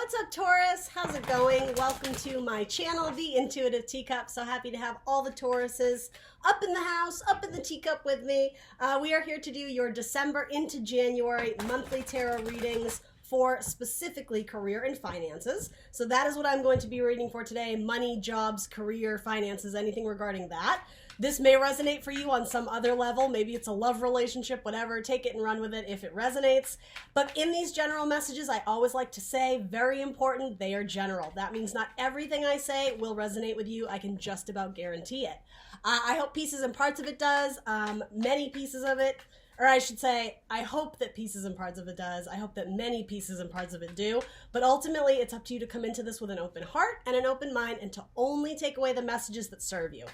What's up, Taurus? How's it going? Welcome to my channel, The Intuitive Teacup. So happy to have all the Tauruses up in the house, up in the teacup with me. We are here to do your December into January monthly tarot readings for specifically career and finances. So that is what I'm going to be reading for today. Money, jobs, career, finances, anything regarding that. This may resonate for you on some other level. Maybe it's a love relationship, whatever. Take it and run with it if it resonates. But in these general messages, I always like to say, very important, they are general. That means not everything I say will resonate with you. I can just about guarantee it. I hope pieces and parts of it does. Many pieces of it, or I should say, I hope that pieces and parts of it does. I hope that many pieces and parts of it do. But ultimately, it's up to you to come into this with an open heart and an open mind and to only take away the messages that serve you.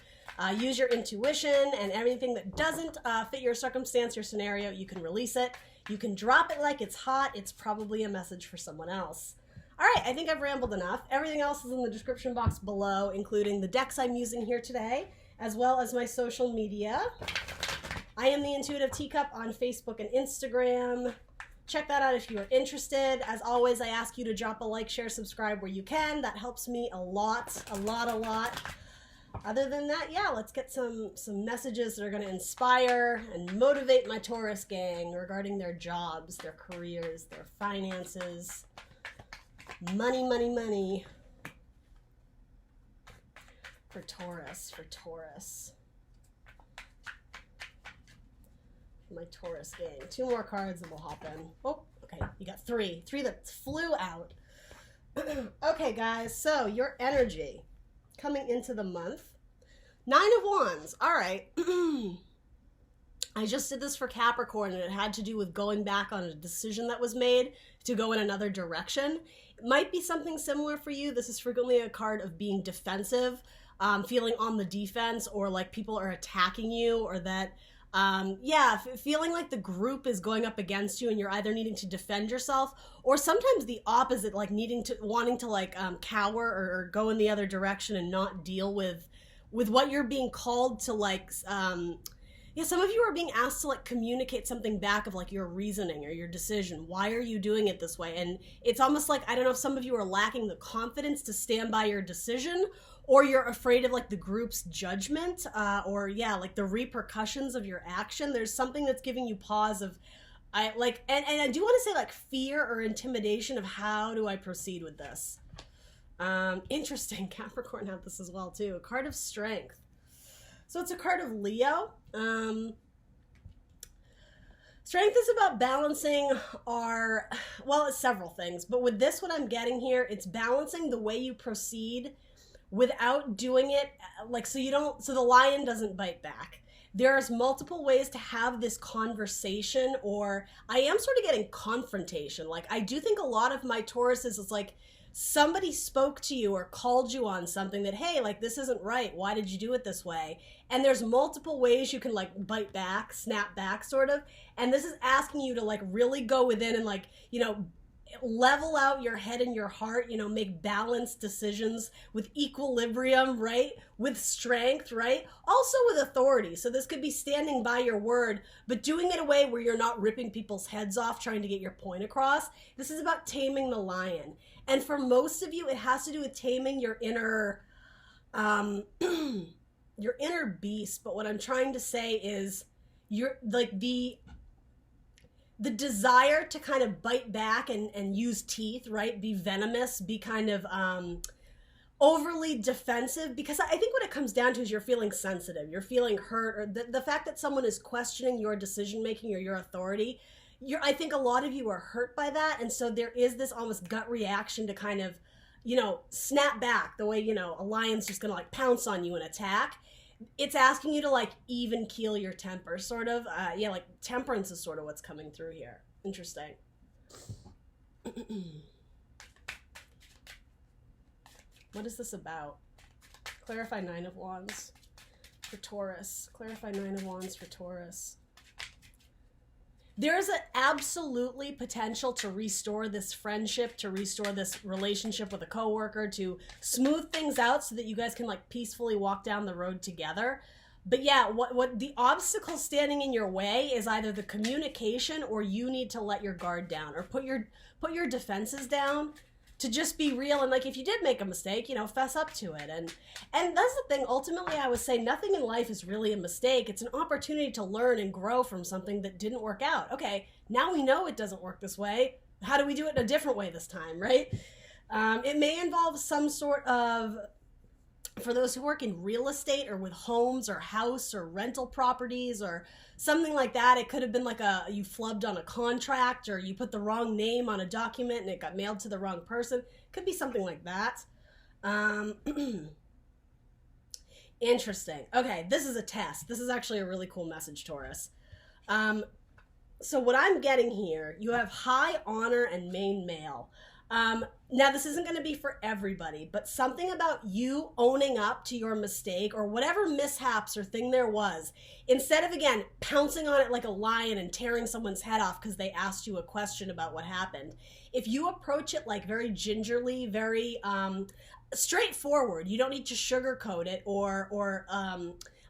Use your intuition, and everything that doesn't fit your circumstance, your scenario, you can release it. You can drop it like it's hot. It's probably a message for someone else. All right, I think I've rambled enough. Everything else is in the description box below, including the decks I'm using here today, as well as my social media. I am the Intuitive Teacup on Facebook and Instagram. Check that out if you are interested. As always, I ask you to drop a like, share, subscribe where you can. That helps me a lot, a lot. Other than that, yeah, let's get some messages that are going to inspire and motivate my Taurus gang regarding their jobs, their careers, their finances. Money, money, money. For Taurus. My Taurus gang. 2 more cards and we'll hop in. Oh, okay, you got 3. 3 that flew out. Okay, guys, so your energy coming into the month. 9 of Wands. All right. I just did this for Capricorn, and it had to do with going back on a decision that was made to go in another direction. It might be something similar for you. This is frequently a card of being defensive, feeling on the defense, or like people are attacking you, or that feeling like the group is going up against you and you're either needing to defend yourself, or sometimes the opposite, like wanting to like cower or go in the other direction and not deal with what you're being called to, like some of you are being asked to like communicate something back of like your reasoning or your decision. Why are you doing it this way? And it's almost like, I don't know if some of you are lacking the confidence to stand by your decision, or you're afraid of like the group's judgment, or like the repercussions of your action. There's something that's giving you pause of, and I do want to say like fear or intimidation of how do I proceed with this. Interesting. Capricorn had this as well too. A card of strength. So it's a card of Leo. Strength is about balancing it's several things, but with this, what I'm getting here, it's balancing the way you proceed without doing it so the lion doesn't bite back. There's multiple ways to have this conversation, or I am sort of getting confrontation. Like, I do think a lot of my Tauruses is like somebody spoke to you or called you on something that, hey, like, this isn't right. Why did you do it this way? And there's multiple ways you can like bite back, snap back sort of. And this is asking you to like really go within and like, level out your head and your heart, make balanced decisions with equilibrium, right? With strength, right? Also with authority. So this could be standing by your word, but doing it a way where you're not ripping people's heads off trying to get your point across. This is about taming the lion. And for most of you, it has to do with taming your inner, your inner beast. But what I'm trying to say is you're like the desire to kind of bite back and use teeth, right? Be venomous, be kind of overly defensive, because I think what it comes down to is you're feeling sensitive, you're feeling hurt, or the fact that someone is questioning your decision-making or your authority. I think a lot of you are hurt by that, and so there is this almost gut reaction to kind of, snap back the way, a lion's just gonna like pounce on you and attack. It's asking you to like even keel your temper, sort of. Like temperance is sort of what's coming through here. Interesting. What is this about? Clarify 9 of Wands for Taurus. Clarify 9 of Wands for Taurus. There's an absolutely potential to restore this friendship, to restore this relationship with a coworker, to smooth things out so that you guys can like peacefully walk down the road together. But yeah, what the obstacle standing in your way is either the communication, or you need to let your guard down or put your defenses down to just be real. And like, if you did make a mistake, you know, fess up to it. And that's the thing. Ultimately, I would say nothing in life is really a mistake. It's an opportunity to learn and grow from something that didn't work out. Okay, now we know it doesn't work this way. How do we do it in a different way this time, right? It may involve some sort of, for those who work in real estate or with homes or house or rental properties or something like that, it could have been like you flubbed on a contract, or you put the wrong name on a document and it got mailed to the wrong person. Could be something like that. Interesting. Okay, this is a test. This is actually a really cool message, Taurus. So what I'm getting here, you have high honor and main male. Now, this isn't going to be for everybody, but something about you owning up to your mistake or whatever mishaps or thing there was, instead of, again, pouncing on it like a lion and tearing someone's head off because they asked you a question about what happened, if you approach it like very gingerly, very straightforward, you don't need to sugarcoat it or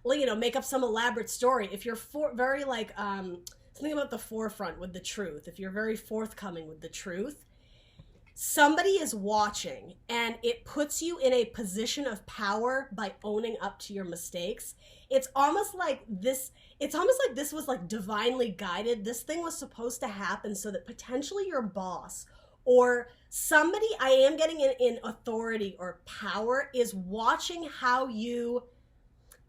you know, make up some elaborate story. If you're very like something about the forefront with the truth, if you're very forthcoming with the truth, somebody is watching, and it puts you in a position of power by owning up to your mistakes. It's almost like this was like divinely guided. This thing was supposed to happen so that potentially your boss or somebody I am getting in authority or power is watching how you,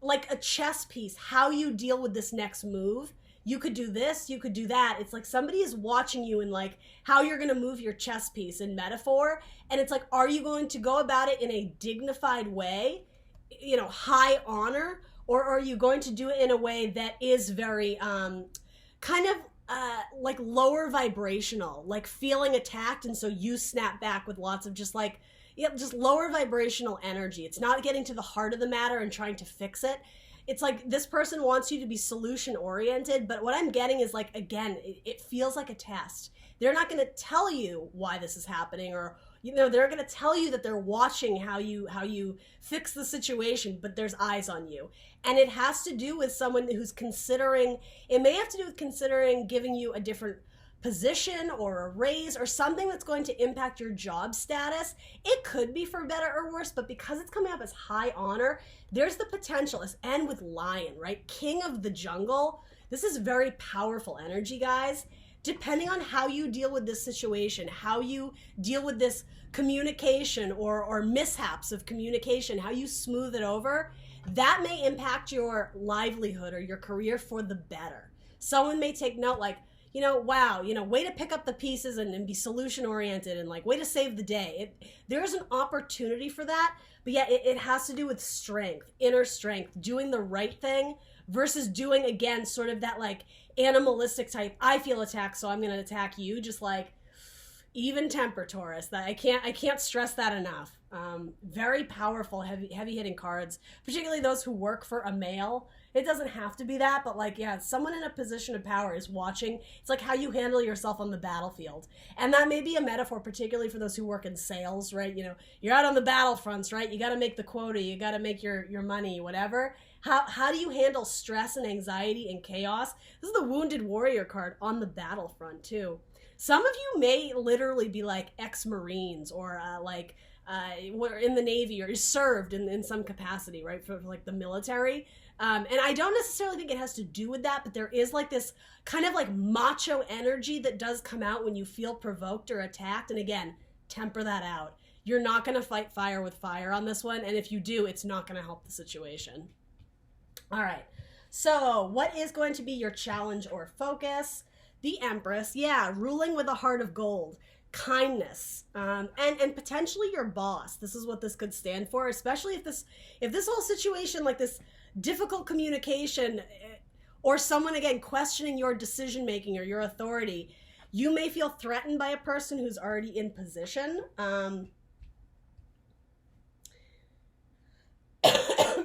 like a chess piece, how you deal with this next move. You could do this, you could do that. It's like somebody is watching you and like how you're going to move your chess piece in metaphor. And it's like, are you going to go about it in a dignified way, you know, high honor, or are you going to do it in a way that is very kind of like lower vibrational, like feeling attacked, and so you snap back with lots of just like, just lower vibrational energy. It's not getting to the heart of the matter and trying to fix it. It's like this person wants you to be solution oriented, but what I'm getting is like, again, it feels like a test. They're not going to tell you why this is happening, or, you know, they're going to tell you that they're watching how you fix the situation, but there's eyes on you. And it has to do with someone who's considering, it may have to do with considering giving you a different position or a raise or something that's going to impact your job status. It could be for better or worse, but because it's coming up as high honor, there's the potential, and with lion, right? King of the jungle. This is very powerful energy, guys. Depending on how you deal with this situation, how you deal with this communication or mishaps of communication, how you smooth it over, that may impact your livelihood or your career for the better. Someone may take note like, you know, wow, you know, way to pick up the pieces and be solution oriented and like way to save the day. There's an opportunity for that, but yeah, it has to do with strength, inner strength, doing the right thing versus doing, again, sort of that like animalistic type, I feel attacked, so I'm going to attack you. Just like even temper, Taurus. That I can't stress that enough. Very powerful, heavy hitting cards, particularly those who work for a male. It doesn't have to be that, but like, yeah, someone in a position of power is watching. It's like how you handle yourself on the battlefield. And that may be a metaphor, particularly for those who work in sales, right? You know, you're out on the battlefronts, right? You got to make the quota, you got to make your money, whatever. How do you handle stress and anxiety and chaos? This is the Wounded Warrior card on the battlefront too. Some of you may literally be like ex-Marines or were in the Navy or served in some capacity, right? For like the military. And I don't necessarily think it has to do with that, but there is like this kind of like macho energy that does come out when you feel provoked or attacked. And again, temper that out. You're not going to fight fire with fire on this one. And if you do, it's not going to help the situation. All right. So what is going to be your challenge or focus? The Empress. Yeah. Ruling with a heart of gold. Kindness, and potentially your boss. This is what this could stand for, especially if this whole situation, like this difficult communication or someone, again, questioning your decision making or your authority, you may feel threatened by a person who's already in position. And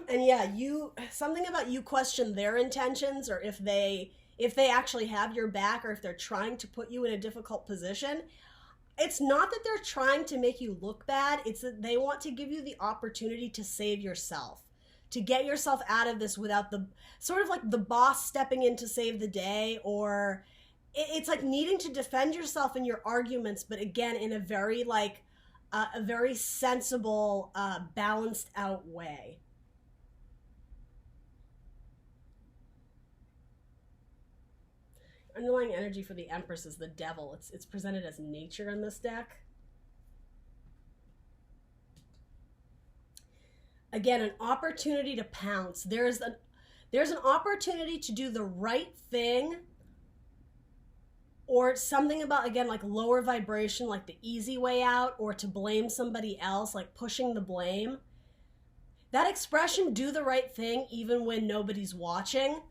yeah, something about you question their intentions, or if they actually have your back, or if they're trying to put you in a difficult position. It's not that they're trying to make you look bad. It's that they want to give you the opportunity to save yourself, to get yourself out of this without the sort of like the boss stepping in to save the day, or it's like needing to defend yourself in your arguments, but again, in a very like a very sensible, balanced out way. Underlying energy for the Empress is the Devil. It's presented as nature in this deck. Again, an opportunity to pounce. There's an opportunity to do the right thing, or something about, again, like lower vibration, like the easy way out, or to blame somebody else, like pushing the blame. That expression, do the right thing even when nobody's watching,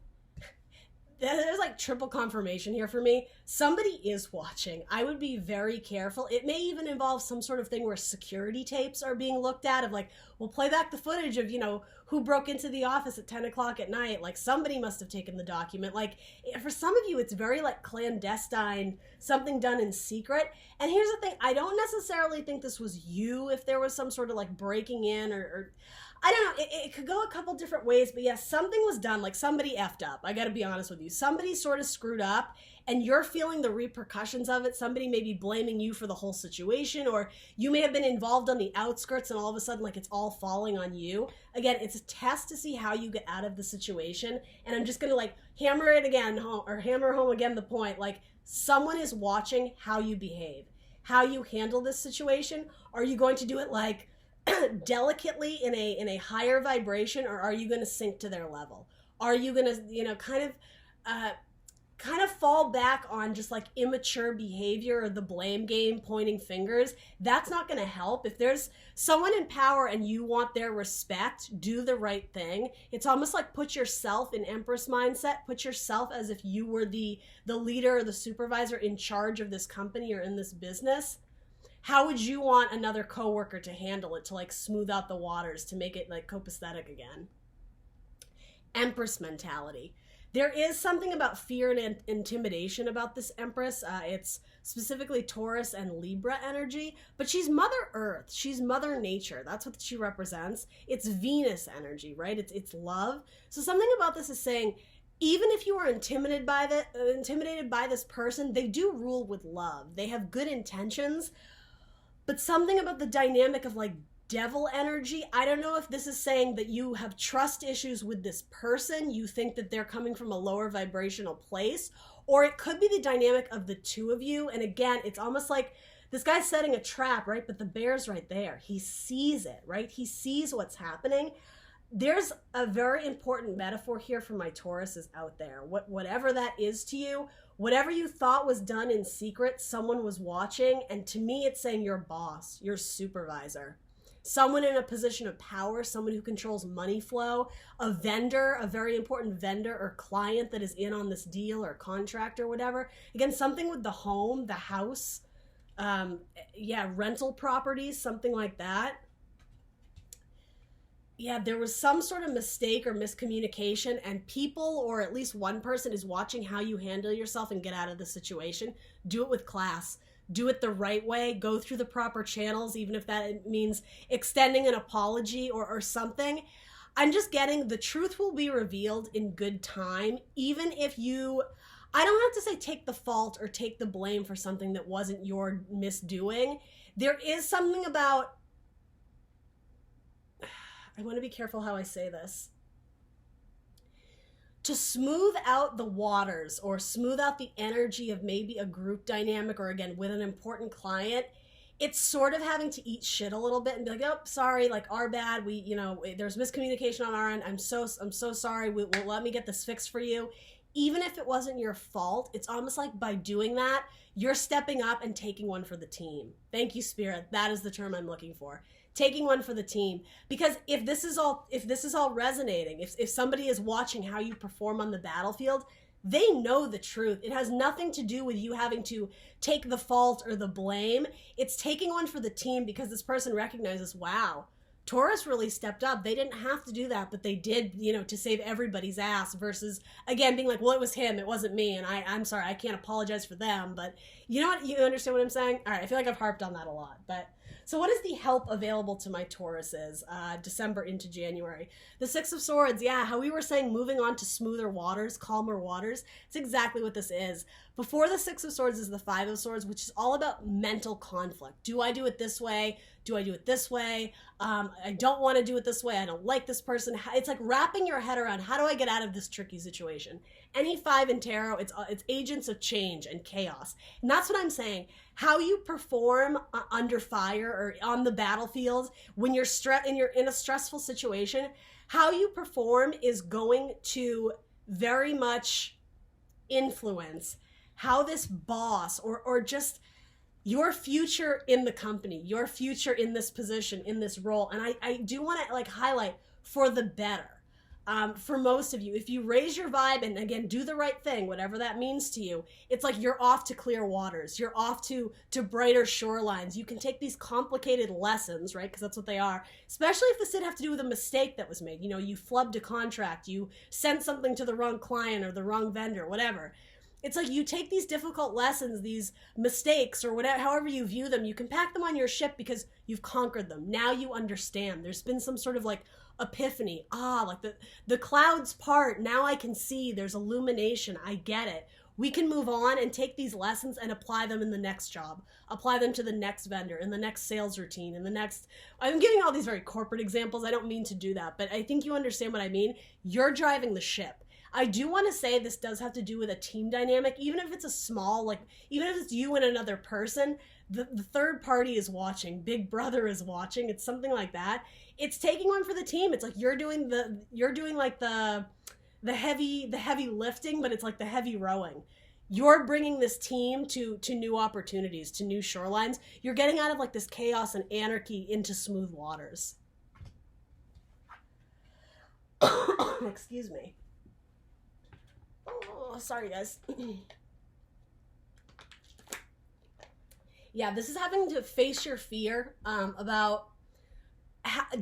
there's like triple confirmation here for me. Somebody is watching. I would be very careful. It may even involve some sort of thing where security tapes are being looked at, of like, we'll play back the footage of, you know, who broke into the office at 10 o'clock at night. Like, somebody must have taken the document. Like, for some of you, it's very like clandestine, something done in secret. And here's the thing, I don't necessarily think this was you, if there was some sort of like breaking in, or I don't know, it could go a couple different ways, but yes, something was done, like somebody effed up. I gotta be honest with you. Somebody sort of screwed up, and you're feeling the repercussions of it. Somebody may be blaming you for the whole situation, or you may have been involved on the outskirts, and all of a sudden, like, it's all falling on you. Again, it's a test to see how you get out of the situation, and I'm just gonna, like, hammer it again, or hammer home again the point, like, someone is watching how you behave, how you handle this situation. Are you going to do it, like, delicately in a higher vibration, or are you going to sink to their level? Are you going to, you know, kind of fall back on just like immature behavior or the blame game, pointing fingers? That's not going to help. If there's someone in power and you want their respect, do the right thing. It's almost like put yourself in Empress mindset, put yourself as if you were the leader or the supervisor in charge of this company or in this business. How would you want another coworker to handle it, to like smooth out the waters, to make it like copacetic again? Empress mentality. There is something about fear and intimidation about this Empress. It's specifically Taurus and Libra energy, but she's Mother Earth. She's Mother Nature. That's what she represents. It's Venus energy, right? It's love. So something about this is saying, even if you are intimidated by this person, they do rule with love. They have good intentions. But something about the dynamic of like devil energy, I don't know if this is saying that you have trust issues with this person, you think that they're coming from a lower vibrational place, or it could be the dynamic of the two of you. And again, it's almost like this guy's setting a trap, right? But the bear's right there. He sees it, right? He sees what's happening. There's a very important metaphor here for my Tauruses out there. Whatever that is to you, whatever you thought was done in secret, someone was watching. And to me, it's saying your boss, your supervisor, someone in a position of power, someone who controls money flow, a vendor, a very important vendor or client that is in on this deal or contract or whatever. Again, something with the home, the house, rental properties, something like that. Yeah, there was some sort of mistake or miscommunication, and people, or at least one person, is watching how you handle yourself and get out of the situation. Do it with class. Do it the right way. Go through the proper channels, even if that means extending an apology or something. I'm just getting the truth will be revealed in good time, even if you, I don't have to say take the fault or take the blame for something that wasn't your misdoing. There is something about, I want to be careful how I say this. To smooth out the waters or smooth out the energy of maybe a group dynamic, or again, with an important client, it's sort of having to eat shit a little bit and be like, oh, sorry, like our bad. We, there's miscommunication on our end. I'm so sorry. Will let me get this fixed for you. Even if it wasn't your fault, it's almost like by doing that, you're stepping up and taking one for the team. Thank you, Spirit. That is the term I'm looking for. Taking one for the team. Because if this is all resonating, if somebody is watching how you perform on the battlefield, they know the truth. It has nothing to do with you having to take the fault or the blame. It's taking one for the team because this person recognizes, wow, Taurus really stepped up. They didn't have to do that, but they did, to save everybody's ass, versus, again, being like, well, it was him, it wasn't me, and I'm sorry, I can't apologize for them. But you know what? You understand what I'm saying? All right, I feel like I've harped on that a lot. But so what is the help available to my Tauruses December into January? The Six of Swords, yeah, how we were saying moving on to smoother waters, calmer waters. It's exactly what this is. Before the Six of Swords is the Five of Swords, which is all about mental conflict. Do I do it this way? Do I do it this way? I don't want to do it this way. I don't like this person. It's like wrapping your head around, how do I get out of this tricky situation? Any five in tarot, it's agents of change and chaos. And that's what I'm saying. How you perform under fire or on the battlefield when you're in a stressful situation, how you perform is going to very much influence how this boss or just your future in the company, your future in this position, in this role. And I do want to like highlight for the better. For most of you, if you raise your vibe and again, do the right thing, whatever that means to you, it's like you're off to clear waters. You're off to brighter shorelines. You can take these complicated lessons, right? Because that's what they are, especially if this did have to do with a mistake that was made. You know, you flubbed a contract, you sent something to the wrong client or the wrong vendor, whatever. It's like you take these difficult lessons, these mistakes or whatever, however you view them, you can pack them on your ship because you've conquered them. Now you understand. There's been some sort of like epiphany. Like the clouds part. Now I can see there's illumination. I get it. We can move on and take these lessons and apply them in the next job, apply them to the next vendor, in the next sales routine, in the next, I'm giving all these very corporate examples. I don't mean to do that, but I think you understand what I mean. You're driving the ship. I do want to say this does have to do with a team dynamic, even if it's a small, like, even if it's you and another person, the third party is watching, Big Brother is watching, it's something like that. It's taking one for the team. It's like you're doing like the heavy lifting, but it's like the heavy rowing. You're bringing this team to new opportunities, to new shorelines. You're getting out of like this chaos and anarchy into smooth waters. Excuse me. Oh, sorry, guys. Yeah, this is having to face your fear about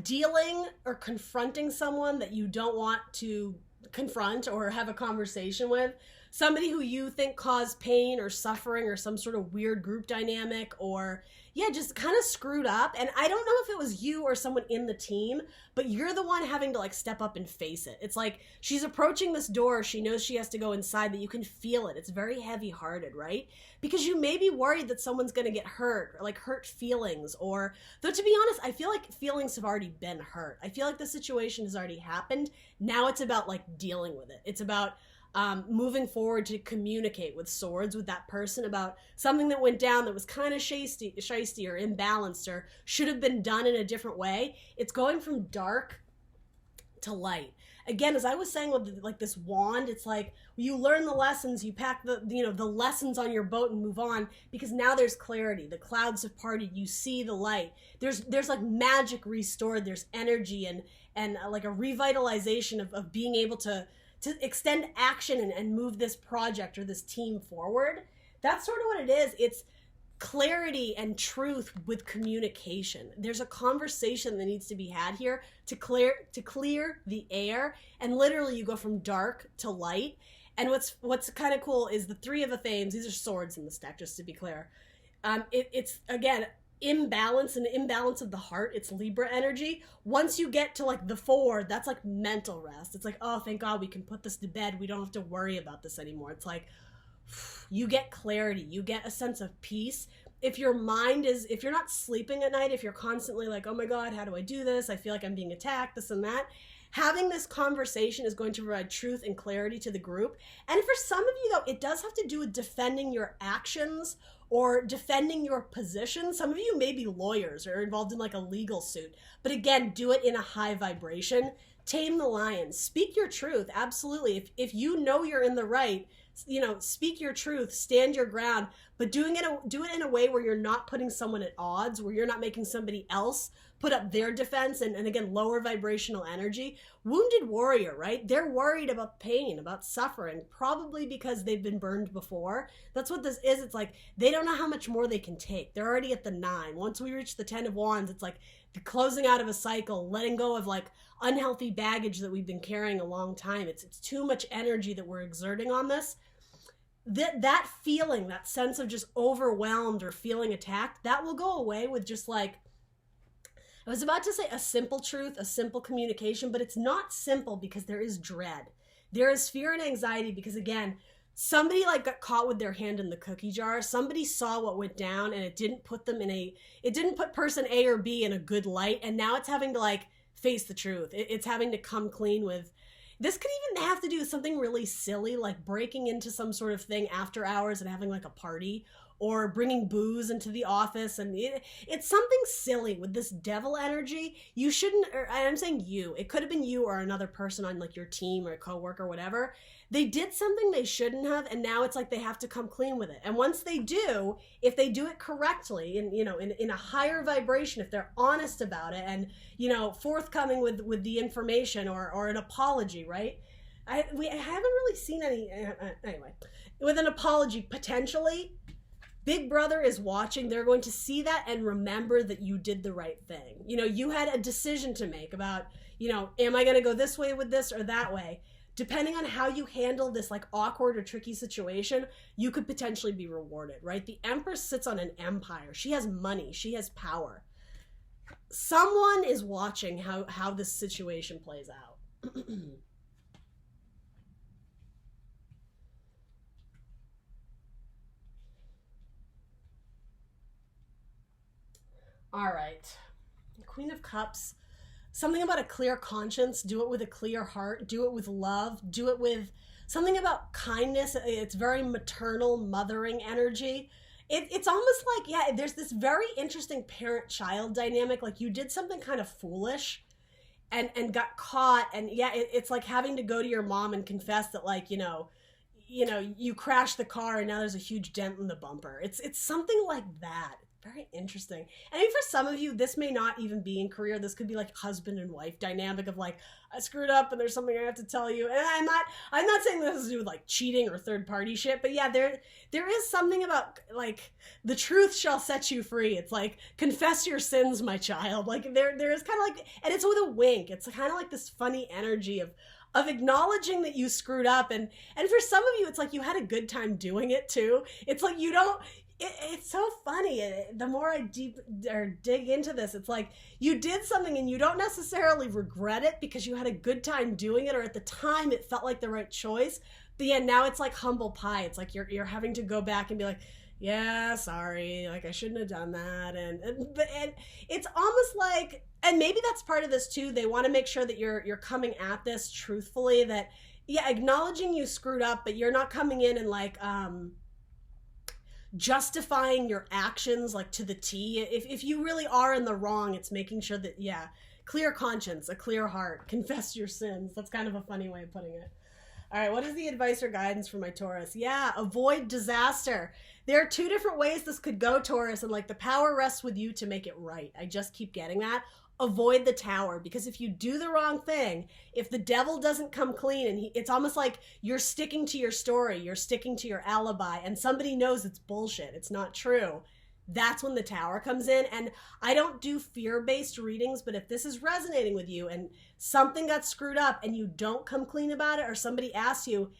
dealing or confronting someone that you don't want to confront or have a conversation with. Somebody who you think caused pain or suffering or some sort of weird group dynamic or, yeah, just kind of screwed up. And I don't know if it was you or someone in the team, but you're the one having to like step up and face it. It's like she's approaching this door. She knows she has to go inside, that you can feel it. It's very heavy-hearted, right? Because you may be worried that someone's going to get hurt or like hurt feelings, or though to be honest, I feel like feelings have already been hurt. I feel like the situation has already happened. Now it's about like dealing with it. It's about moving forward to communicate with swords with that person about something that went down that was kind of shisty or imbalanced or should have been done in a different way. It's going from dark to light. Again, as I was saying with like this wand, it's like you learn the lessons, you pack the lessons on your boat and move on, because now there's clarity. The clouds have parted. You see the light. There's like magic restored. There's energy and like a revitalization of being able to extend action and move this project or this team forward. That's sort of what it is. It's clarity and truth with communication. There's a conversation that needs to be had here to clear the air, and literally you go from dark to light. And what's kind of cool is the Three of Athens. These are swords in this deck, just to be clear. It's again imbalance of the heart. It's Libra energy. Once you get to like the Four, that's like mental rest. It's like, oh, thank God we can put this to bed. We don't have to worry about this anymore. It's like you get clarity, you get a sense of peace. If you're not sleeping at night, if you're constantly like, oh my God, how do I do this? I feel like I'm being attacked, this and that. Having this conversation is going to provide truth and clarity to the group. And for some of you, though, it does have to do with defending your actions or defending your position. Some of you may be lawyers or involved in like a legal suit. But again, do it in a high vibration. Tame the lion. Speak your truth. Absolutely. If you know you're in the right, speak your truth, stand your ground, but do it in a way where you're not putting someone at odds, where you're not making somebody else put up their defense and again, lower vibrational energy. Wounded warrior, right? They're worried about pain, about suffering, probably because they've been burned before. That's what this is. It's like they don't know how much more they can take. They're already at the 9. Once we reach the 10 of Wands, it's like the closing out of a cycle, letting go of like unhealthy baggage that we've been carrying a long time. It's too much energy that we're exerting on this. That feeling, that sense of just overwhelmed or feeling attacked, that will go away with just like, I was about to say a simple truth, a simple communication, but it's not simple because there is dread. There is fear and anxiety because, again, somebody like got caught with their hand in the cookie jar. Somebody saw what went down, and it didn't put person A or B in a good light, and now it's having to like face the truth. It's having to come clean with. This could even have to do with something really silly, like breaking into some sort of thing after hours and having like a party, or bringing booze into the office. And it's something silly with this devil energy. You shouldn't, or I'm saying you, it could have been you or another person on like your team or a coworker or whatever. They did something they shouldn't have, and now it's like they have to come clean with it. And once they do, if they do it correctly and, you know, in a higher vibration, if they're honest about it and, you know, forthcoming with the information or an apology, right? We haven't really seen any, anyway, with an apology, potentially, Big Brother is watching. They're going to see that and remember that you did the right thing. You know, you had a decision to make about, you know, am I going to go this way with this or that way? Depending on how you handle this like awkward or tricky situation, you could potentially be rewarded, right? The Empress sits on an empire. She has money. She has power. Someone is watching how this situation plays out. All right. Queen of Cups. Something about a clear conscience. Do it with a clear heart. Do it with love. Do it with something about kindness. It's very maternal, mothering energy. It's almost like, yeah, there's this very interesting parent-child dynamic. Like you did something kind of foolish and got caught. And yeah, it's like having to go to your mom and confess that, like, you know, you crashed the car and now there's a huge dent in the bumper. It's something like that. Very interesting. And I mean, for some of you, this may not even be in career. This could be like husband and wife dynamic of like, I screwed up and there's something I have to tell you. And I'm not saying this has to do with like cheating or third party shit, but yeah, there is something about like the truth shall set you free. It's like, confess your sins, my child. Like there is kind of like, and it's with a wink. It's kind of like this funny energy of acknowledging that you screwed up. And for some of you, it's like you had a good time doing it too. It's like you don't, it's so funny. The more I dig into this, it's like you did something and you don't necessarily regret it because you had a good time doing it, or at the time it felt like the right choice. But yeah, now it's like humble pie. It's like you're having to go back and be like, yeah, sorry, like I shouldn't have done that. And it's almost like, and maybe that's part of this too. They want to make sure that you're coming at this truthfully, that yeah, acknowledging you screwed up, but you're not coming in and like justifying your actions like to the T. If you really are in the wrong, it's making sure that, yeah, clear conscience, a clear heart, confess your sins. That's kind of a funny way of putting it. All right, what is the advice or guidance for my Taurus? Yeah, avoid disaster. There are two different ways this could go, Taurus, and like the power rests with you to make it right. I just keep getting that. Avoid the tower, because if you do the wrong thing, if the devil doesn't come clean, and it's almost like you're sticking to your story, you're sticking to your alibi, and somebody knows it's bullshit, it's not true, that's when the tower comes in. And I don't do fear-based readings, but if this is resonating with you and something got screwed up and you don't come clean about it, or somebody asks you,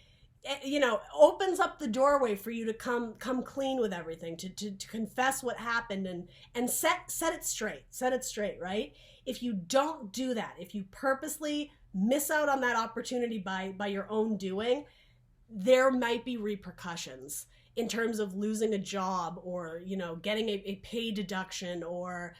you know, opens up the doorway for you to come clean with everything, to confess what happened and set it straight, right? If you don't do that, if you purposely miss out on that opportunity by your own doing, there might be repercussions in terms of losing a job, or, you know, getting a pay deduction, or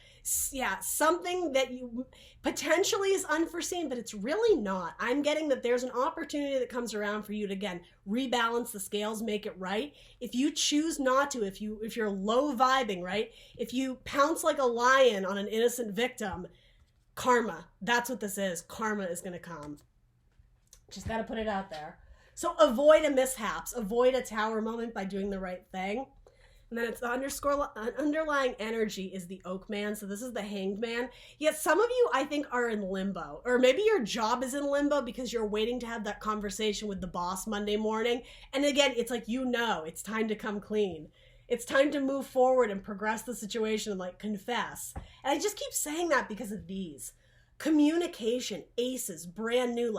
yeah, something that you potentially is unforeseen, but it's really not. I'm getting that there's an opportunity that comes around for you to, again, rebalance the scales, make it right. If you choose not to, if you're low vibing, right? If you pounce like a lion on an innocent victim, karma, that's what this is. Karma is going to come. Just got to put it out there. So avoid a mishaps, avoid a tower moment by doing the right thing. And then it's the underlying energy is the Oak Man. So this is the Hanged Man. Yet some of you, I think, are in limbo. Or maybe your job is in limbo because you're waiting to have that conversation with the boss Monday morning. And again, it's like, you know, it's time to come clean. It's time to move forward and progress the situation and like confess. And I just keep saying that because of these. Communication, aces, brand new,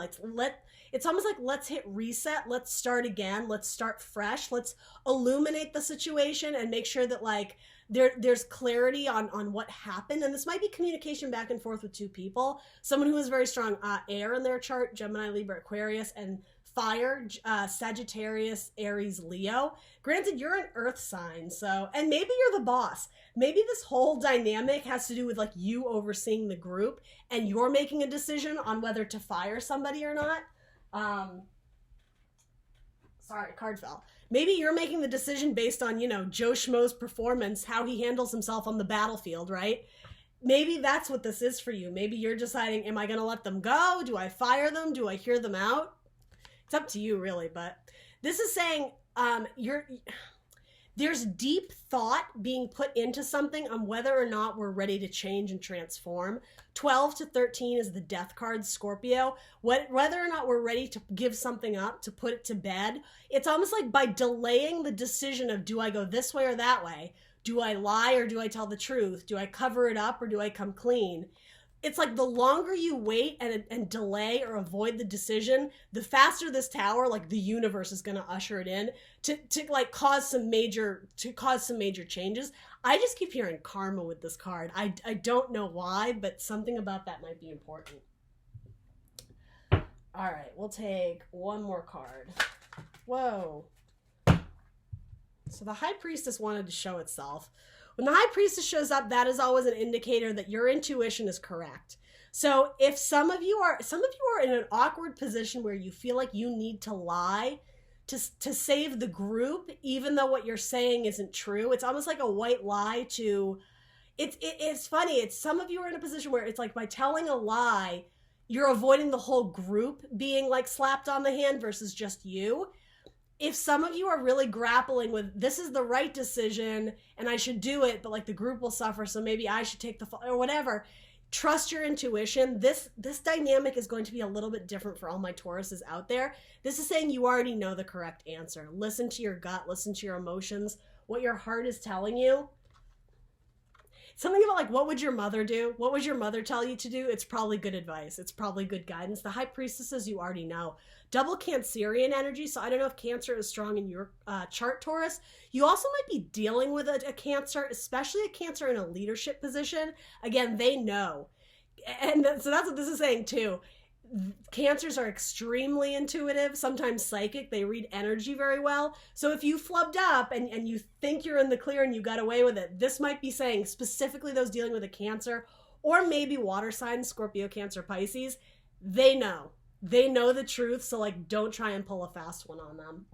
it's almost like, let's hit reset, let's start again, let's start fresh, let's illuminate the situation and make sure that like there's clarity on what happened. And this might be communication back and forth with two people, someone who has very strong air in their chart, Gemini, Libra, Aquarius, and fire, Sagittarius, Aries, Leo. Granted, you're an earth sign, so, and maybe you're the boss. Maybe this whole dynamic has to do with like you overseeing the group and you're making a decision on whether to fire somebody or not. Sorry, card fell. Maybe you're making the decision based on, you know, Joe Schmo's performance, how he handles himself on the battlefield, right? Maybe that's what this is for you. Maybe you're deciding, am I going to let them go? Do I fire them? Do I hear them out? It's up to you, really. But this is saying there's deep thought being put into something on whether or not we're ready to change and transform. 12 to 13 is the death card, Scorpio. Whether or not we're ready to give something up, to put it to bed. It's almost like by delaying the decision of, do I go this way or that way? Do I lie or do I tell the truth? Do I cover it up or do I come clean? It's like the longer you wait and delay or avoid the decision, the faster this tower, like the universe is going to usher it in to like cause some major changes. I just keep hearing karma with this card. I don't know why, but something about that might be important. All right, we'll take one more card. Whoa. So the High Priestess wanted to show itself. When the High Priestess shows up, that is always an indicator that your intuition is correct. So if some of you are in an awkward position where you feel like you need to lie to save the group, even though what you're saying isn't true, it's almost like a white lie to. It's funny. It's some of you are in a position where it's like by telling a lie, you're avoiding the whole group being like slapped on the hand versus just you. If some of you are really grappling with, this is the right decision and I should do it, but like the group will suffer, so maybe I should take the fall or whatever, trust your intuition. This dynamic is going to be a little bit different for all my Tauruses out there. This is saying you already know the correct answer. Listen to your gut, listen to your emotions, what your heart is telling you. Something about like, what would your mother do? What would your mother tell you to do? It's probably good advice. It's probably good guidance. The High Priestesses, you already know. Double Cancerian energy, so I don't know if Cancer is strong in your chart, Taurus. You also might be dealing with a Cancer, especially a Cancer in a leadership position. Again, they know. And so that's what this is saying too. Cancers are extremely intuitive, sometimes psychic. They read energy very well. So if you flubbed up and you think you're in the clear and you got away with it, this might be saying specifically those dealing with a Cancer or maybe water signs, Scorpio, Cancer, Pisces, they know. They know the truth, so like don't try and pull a fast one on them.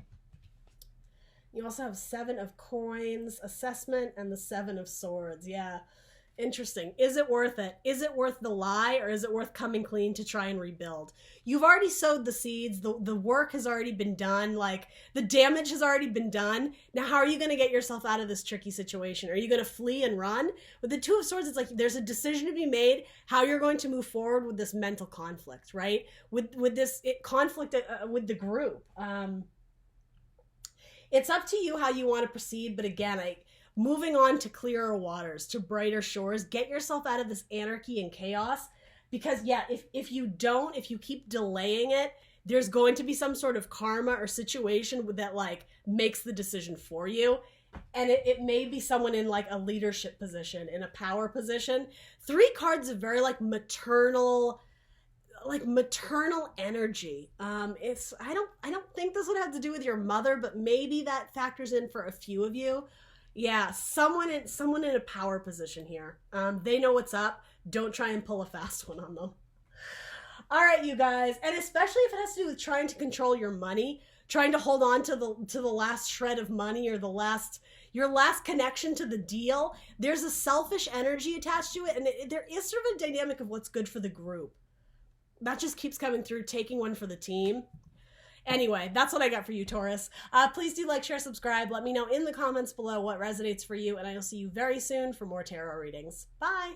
You also have 7 of Coins, Assessment, and the 7 of Swords. Yeah. Interesting. Is it worth it? Is it worth the lie or is it worth coming clean to try and rebuild? You've already sowed the seeds. The work has already been done. Like the damage has already been done. Now, how are you going to get yourself out of this tricky situation? Are you going to flee and run? With the 2 of Swords, it's like there's a decision to be made how you're going to move forward with this mental conflict, right? With this conflict with the group. It's up to you how you want to proceed. But again, moving on to clearer waters, to brighter shores, get yourself out of this anarchy and chaos. Because yeah, if you keep delaying it, there's going to be some sort of karma or situation that like makes the decision for you. And it may be someone in like a leadership position, in a power position. 3 cards of very like maternal energy. I don't think this would have to do with your mother, but maybe that factors in for a few of you. Yeah, someone in a power position here. They know what's up. Don't try and pull a fast one on them. All right, you guys, and especially if it has to do with trying to control your money, trying to hold on to the last shred of money or your last connection to the deal. There's a selfish energy attached to it, and there is sort of a dynamic of what's good for the group. That just keeps coming through, taking one for the team. Anyway, that's what I got for you, Taurus. Please do like, share, subscribe. Let me know in the comments below what resonates for you, and I will see you very soon for more tarot readings. Bye!